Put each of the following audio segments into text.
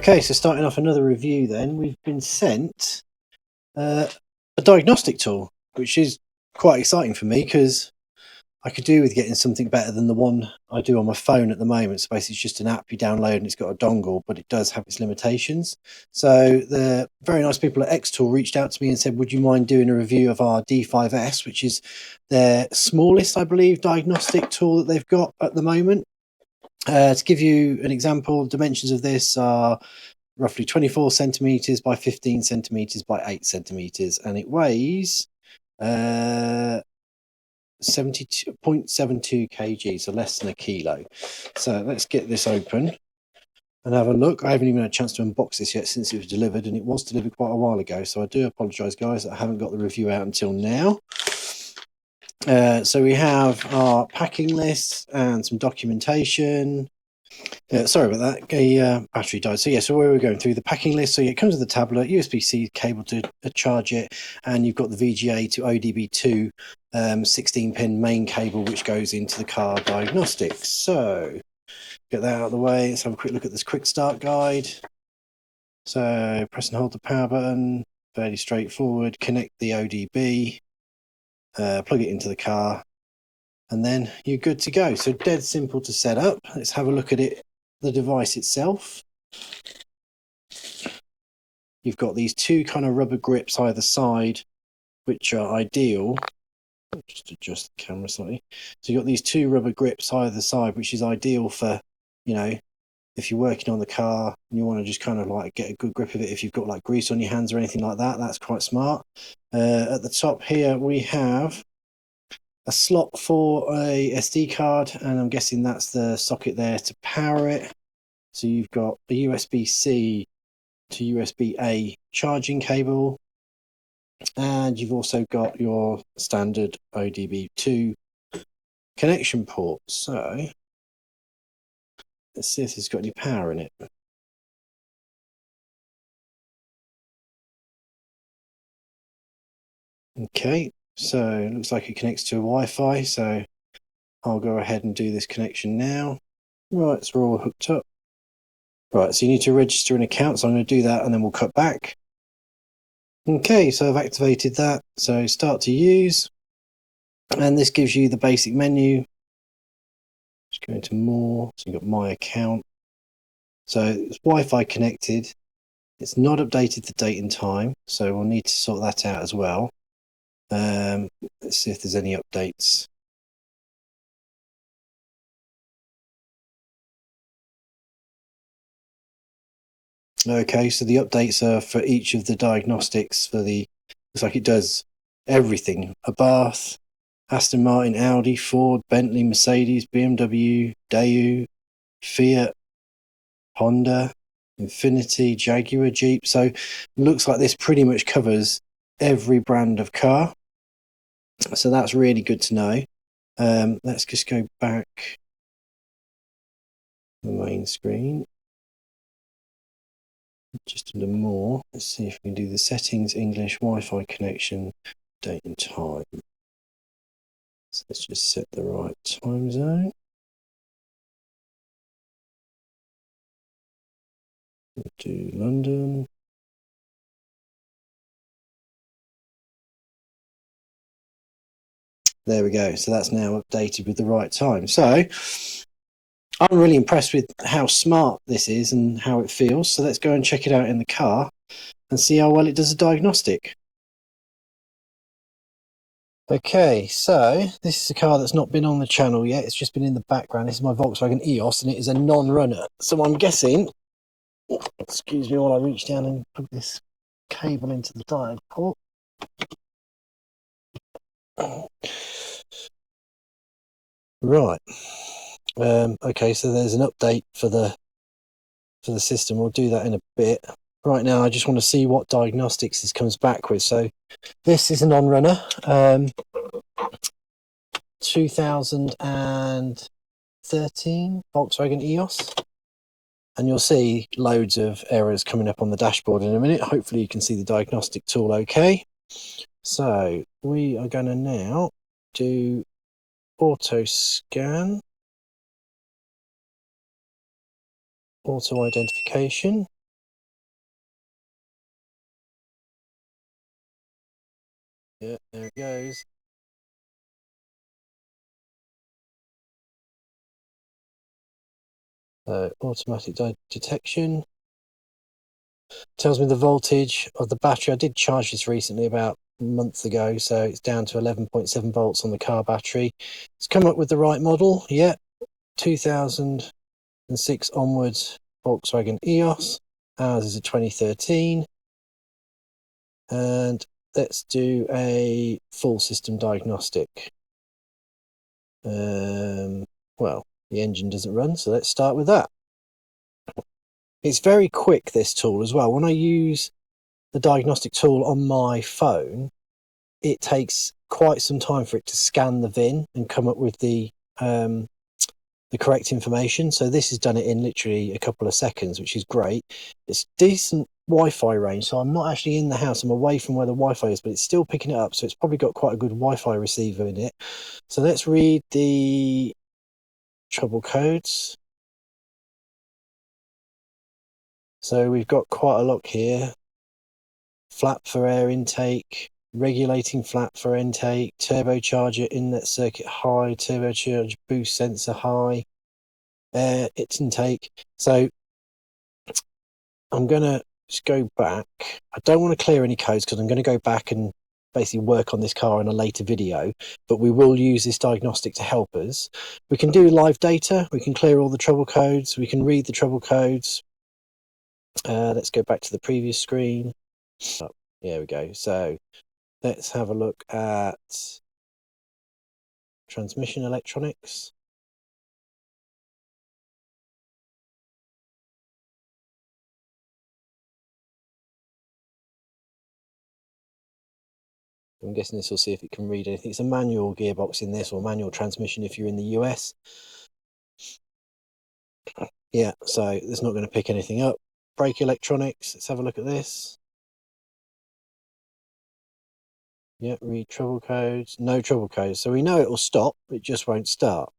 Okay, so starting off another review then, we've been sent a diagnostic tool, which is quite exciting for me because I could do with getting something better than the one I do on my phone at the moment. So basically it's just an app you download and it's got a dongle, but it does have its limitations. So the very nice people at XTOOL reached out to me and said, would you mind doing a review of our D5S, which is their smallest, I believe, diagnostic tool that they've got at the moment. To give you an example, dimensions of this are roughly 24 centimeters by 15 centimeters by 8 centimeters, and it weighs 72.72 kg, so less than a kilo. So let's get this open and have a look. I haven't even had a chance to unbox this yet since it was delivered, and it was delivered quite a while ago, so I do apologize guys that I haven't got the review out until now. So we have our packing list and some documentation. Sorry about that. A battery died. So yeah, so where we're going through the packing list. So yeah, it comes with a tablet, USB-C cable to charge it, and you've got the VGA to ODB2 16-pin main cable which goes into the car diagnostics. So get that out of the way. Let's have a quick look at this quick start guide. So press and hold the power button. Fairly straightforward. Connect the ODB. Plug it into the car. And then you're good to go. So dead simple to set up. Let's have a look at it, the device itself. You've got these two kind of rubber grips either side, which are ideal. Just adjust the camera slightly. So you've got these two rubber grips either side, which is ideal for, you know, if you're working on the car and you want to just kind of like get a good grip of it. If you've got like grease on your hands or anything like that, that's quite smart. At the top here, we have a slot for a SD card, and I'm guessing that's the socket there to power it. So you've got a USB-C to USB-A charging cable, and you've also got your standard ODB2 connection port. So let's see if it's got any power in it. Okay, so it looks like it connects to Wi-Fi, so I'll go ahead and do this connection now. Right, so we're all hooked up. Right, so you need to register an account, so I'm going to do that and then we'll cut back. Okay, so I've activated that, so start to use, and this gives you the basic menu. Just go into more, so you've got my account. So it's Wi-Fi connected. It's not updated the date and time, so we'll need to sort that out as well. Let's see if there's any updates. Okay, so the updates are for each of the diagnostics for the, looks like it does everything. A Bath, Aston Martin, Audi, Ford, Bentley, Mercedes, BMW, Daewoo, Fiat, Honda, Infiniti, Jaguar, Jeep. So it looks like this pretty much covers every brand of car. So that's really good to know. Let's just go back to the main screen. Just under more. Let's see if we can do the settings, English, Wi-Fi connection, date and time. So let's just set the right time zone. We'll do London. There we go. So that's now updated with the right time. So I'm really impressed with how smart this is and how it feels. So let's go and check it out in the car and see how well it does a diagnostic. Okay, so this is a car that's not been on the channel yet. It's just been in the background. This is my Volkswagen EOS, and it is a non-runner. So I'm guessing, excuse me while I reach down and put this cable into the diode port. Right. Okay, so there's an update for the system. We'll do that in a bit. Right now, I just want to see what diagnostics this comes back with. So this is a non-runner, 2013 Volkswagen EOS, and you'll see loads of errors coming up on the dashboard in a minute. Hopefully you can see the diagnostic tool okay. So we are going to now do auto scan, auto identification. Yeah, there it goes. Automatic detection tells me the voltage of the battery. I did charge this recently about a month ago, so it's down to 11.7 volts on the car battery. It's come up with the right model. Yeah, 2006 onwards Volkswagen EOS. Ours is a 2013. And let's do a full system diagnostic. Well, the engine doesn't run, so let's start with that. It's very quick, this tool as well. When I use the diagnostic tool on my phone, it takes quite some time for it to scan the VIN and come up with the correct information. So this has done it in literally a couple of seconds, which is great. It's decent Wi-Fi range, so I'm not actually in the house. I'm away from where the Wi-Fi is, but it's still picking it up, so it's probably got quite a good Wi-Fi receiver in it. So let's read the trouble codes. So we've got quite a lot here. Flap for air intake, regulating flap for intake, turbocharger inlet circuit high, turbocharger boost sensor high, air intake. So I'm going to just go back. I don't want to clear any codes because I'm going to go back and basically work on this car in a later video, but we will use this diagnostic to help us. We can do live data. We can clear all the trouble codes. We can read the trouble codes. Let's go back to the previous screen. Oh, here we go. So let's have a look at transmission electronics. I'm guessing this will see if it can read anything. It's a manual gearbox in this, or manual transmission if you're in the US. Yeah, so it's not going to pick anything up. Brake electronics, let's have a look at this. Yeah, read trouble codes. No trouble codes. So we know it will stop, it just won't start.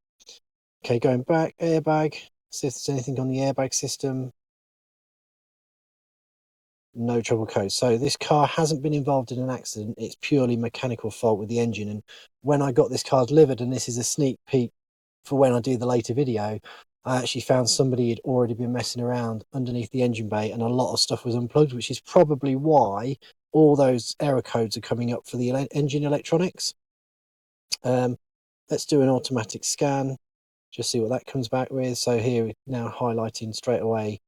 Okay, going back, airbag. See if there's anything on the airbag system. No trouble codes. So this car hasn't been involved in an accident. It's purely mechanical fault with the engine. And when I got this car delivered, and this is a sneak peek for when I do the later video, I actually found somebody had already been messing around underneath the engine bay, and a lot of stuff was unplugged, which is probably why all those error codes are coming up for the engine electronics. Let's do an automatic scan, just see what that comes back with. So here we're now highlighting straight away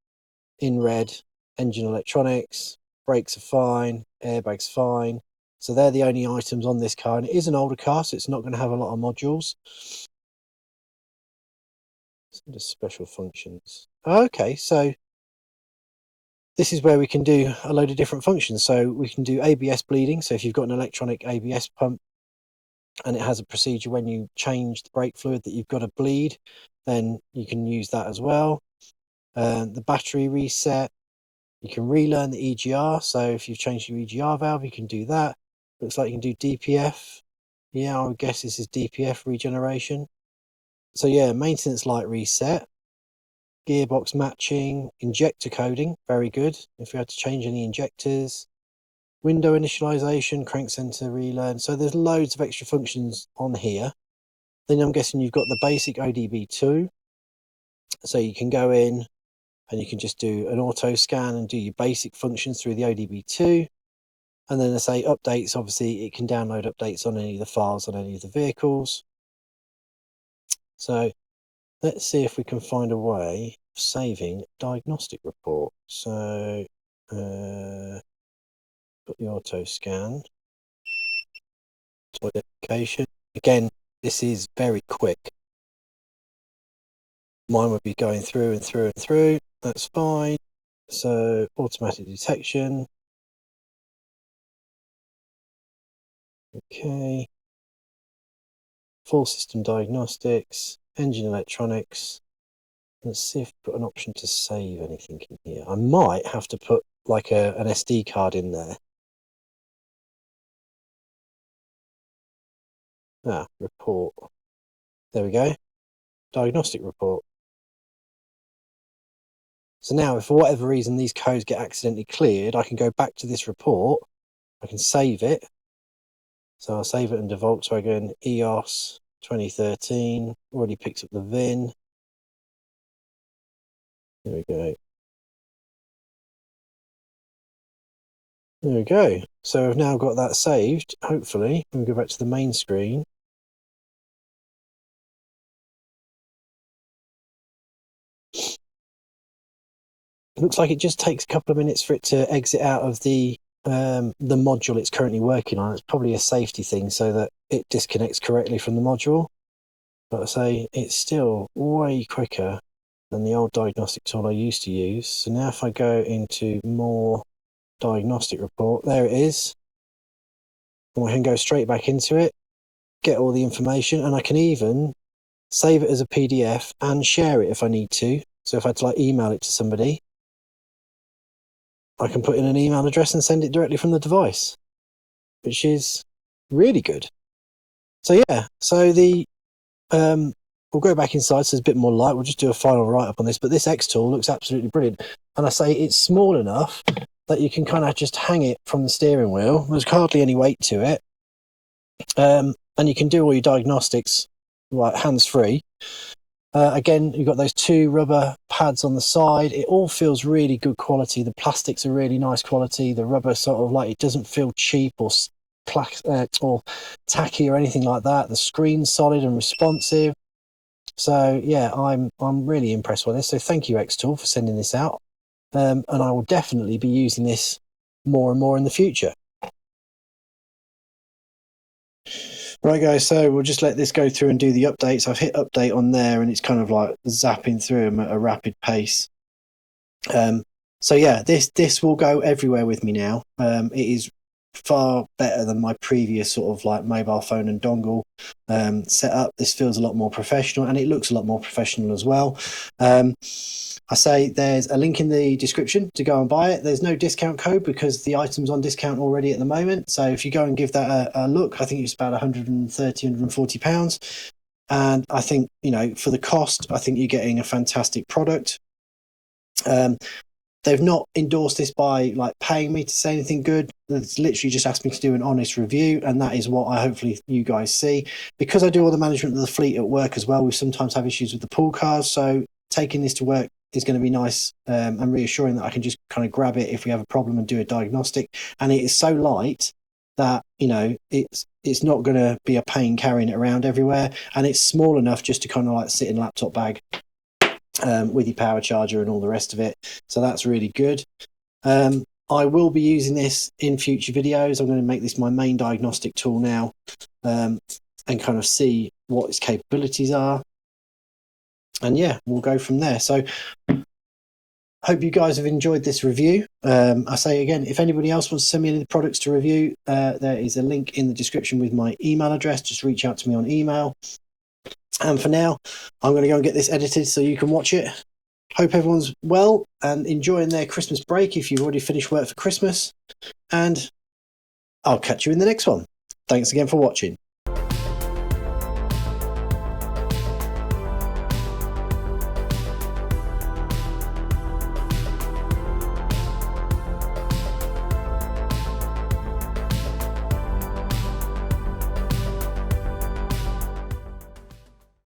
in red, engine electronics, brakes are fine, airbags fine. So they're the only items on this car, and it is an older car, so it's not going to have a lot of modules. Some special functions. Okay, so this is where we can do a load of different functions. So we can do ABS bleeding. So if you've got an electronic ABS pump and it has a procedure when you change the brake fluid that you've got to bleed, then you can use that as well. The battery reset, you can relearn the EGR. So if you've changed your EGR valve, you can do that. Looks like you can do DPF. Yeah, I would guess this is DPF regeneration. So yeah, maintenance light reset, gearbox matching, injector coding, very good. If we had to change any injectors, window initialization, crank center relearn. So there's loads of extra functions on here. Then I'm guessing you've got the basic ODB2. So you can go in and you can just do an auto scan and do your basic functions through the ODB2. And then I say updates, obviously it can download updates on any of the files on any of the vehicles. So let's see if we can find a way of saving diagnostic report. So put the auto scan to identification. Again, this is very quick. Mine would be going through and through and through. That's fine. So automatic detection. Okay. Full system diagnostics, engine electronics. Let's see if we put an option to save anything in here. I might have to put like an SD card in there. Report. There we go. Diagnostic report. So now if for whatever reason these codes get accidentally cleared, I can go back to this report, I can save it, So I'll save it under Volkswagen EOS 2013. Already picks up the VIN. There we go. There we go. So I've now got that saved, hopefully. We'll go back to the main screen. It looks like it just takes a couple of minutes for it to exit out of the module it's currently working on. It's probably a safety thing so that it disconnects correctly from the module. But I say it's still way quicker than the old diagnostic tool I used to use. So now if I go into more diagnostic report, there it is. And I can go straight back into it, get all the information, and I can even save it as a PDF and share it if I need to. So if I had to like email it to somebody, I can put in an email address and send it directly from the device, which is really good. So yeah, so the we'll go back inside so there's a bit more light. We'll just do a final write-up on this, but this XTOOL looks absolutely brilliant. And I say it's small enough that you can kind of just hang it from the steering wheel. There's hardly any weight to it. And you can do all your diagnostics like hands-free. Again, you've got those two rubber pads on the side. It all feels really good quality. The plastics are really nice quality. The rubber sort of like, it doesn't feel cheap or tacky or anything like that. The screen's solid and responsive. So yeah, I'm really impressed with this. So thank you, XTOOL, for sending this out. And I will definitely be using this more and more in the future. Right guys, so we'll just let this go through and do the updates. I've hit update on there and it's kind of like zapping through them at a rapid pace. So yeah, this will go everywhere with me now. It is far better than my previous sort of like mobile phone and dongle setup. This feels a lot more professional and it looks a lot more professional as well. I say there's a link in the description to go and buy it. There's no discount code because the item's on discount already at the moment. So if you go and give that a look, I think it's about 130, 140 pounds. And I think, you know, for the cost, I think you're getting a fantastic product. They've not endorsed this by like paying me to say anything good. It's literally just asked me to do an honest review, and that is what I hopefully you guys see. Because I do all the management of the fleet at work as well, we sometimes have issues with the pool cars, so taking this to work is going to be nice and reassuring that I can just kind of grab it if we have a problem and do a diagnostic. And it is so light that, you know, it's not going to be a pain carrying it around everywhere, and it's small enough just to kind of like sit in a laptop bag with your power charger and all the rest of it. So that's really good. I will be using this in future videos. I'm going to make this my main diagnostic tool now and kind of see what its capabilities are. And yeah, we'll go from there. So hope you guys have enjoyed this review. I say again, if anybody else wants to send me any products to review, there is a link in the description with my email address. Just reach out to me on email. And for now, I'm going to go and get this edited so you can watch it. Hope everyone's well and enjoying their Christmas break if you've already finished work for Christmas. And I'll catch you in the next one. Thanks again for watching.